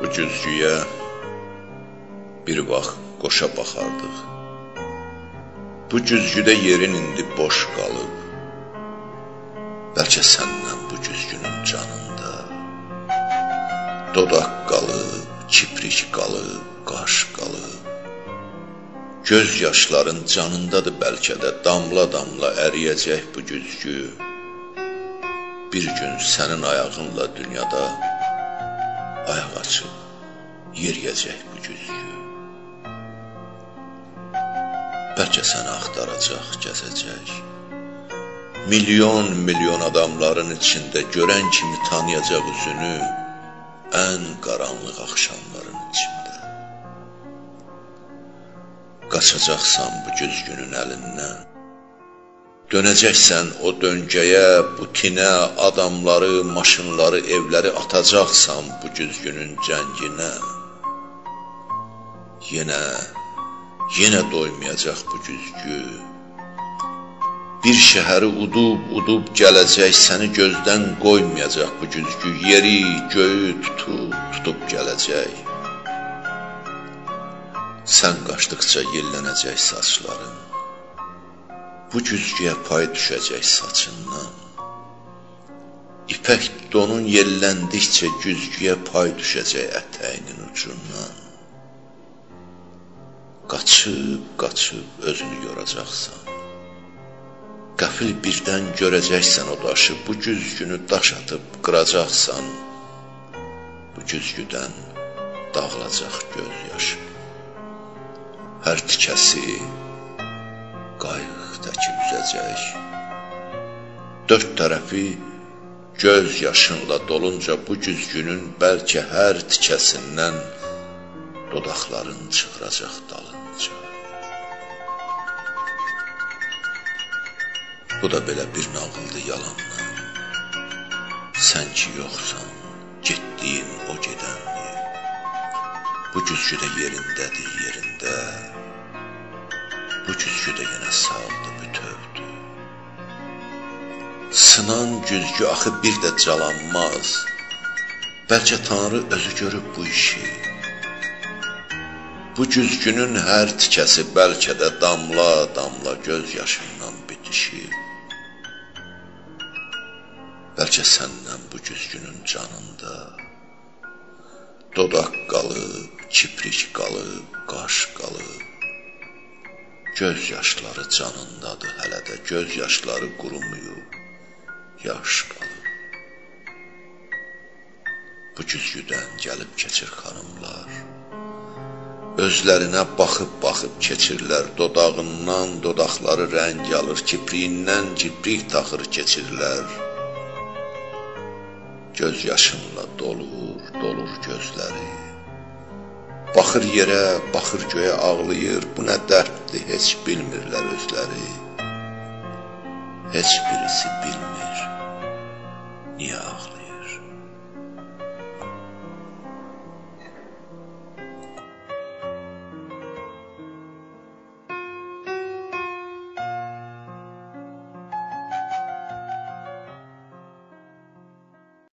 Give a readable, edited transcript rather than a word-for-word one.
Bu güzgüyə bir vaxt qoşa baxardıq. Bu güzgüdə yerin indi boş qalıb. Bəlkə səndən bu güzgünün canında dodaq qalıb, kiprik qalıb, qaş qalıb. Göz yaşların canındadır bəlkə də, damla-damla əriyəcək bu güzgü. Bir gün sənin ayağınla dünyada ayaq açıb yeriyəcək bu güzgü. Bəlkə səni axtaracaq, gəzəcək. Milyon adamların içində görən kimi tanıyacaq üzünü ən qaranlıq axşamların içində. Qaçacaqsan bu güzgünün əlindən. Dönəcəksən o döngəyə, bu tinə, adamları, maşınları, evləri atacaqsan bu güzgünün cənginə. Yenə doymayacaq bu güzgü. Bir şəhəri udub gələcək, səni gözdən qoymayacaq bu güzgü. Yeri, göyü tutub gələcək. Sən qaçdıqca yellənəcək saçların. Bu güzgüyə pay düşəcək saçından. İpək donun yelləndikcə güzgüyə pay düşəcək ətəyinin ucundan. Qaçıb özünü yoracaqsan. Qəfil birdən görəcəksən o daşı, bu güzgünü daş atıb qıracaqsan. Bu güzgüdən dağılacaq göz yaşı. Hər tikəsi qayıq təki üzəcək. Dörd tərəfi göz yaşınla dolunca bu güzgünün bəlkə hər tikəsindən dodaqların çıxıracaq dalınca. Bu da belə bir nağıldır yalandan. Sən ki yoxsan, getdiyin o gedəndir. Bu güzgüdə yerindədir, yerində. Bu güzgüdə yenə sağdır, bütövdür. Sınan güzgü axı bir də calanmaz. Bəlkə Tanrı özü görüb bu işi. Bu güzgünün hər tikəsi bəlkə də damla göz yaşından bitişir. Bəlkə səndən bu güzgünün canında dodaq qalıb, kiprik qalıb, qaş qalıb. Göz yaşları canındadır hələ də, göz yaşları qurumayıb, yaş qalıb. Bu güzgüdən gəlib keçir xanımlar. Özlərinə baxıb keçirlər, dodağından dodaqları rəng alır, kipriyindən kiprik taxır keçirlər. Göz yaşınla dolur gözləri. Baxır yerə, baxır göyə ağlayır, bu nə dərddir, heç bilmirlər özləri. Heç birisi bilmir, niyə ağlayır.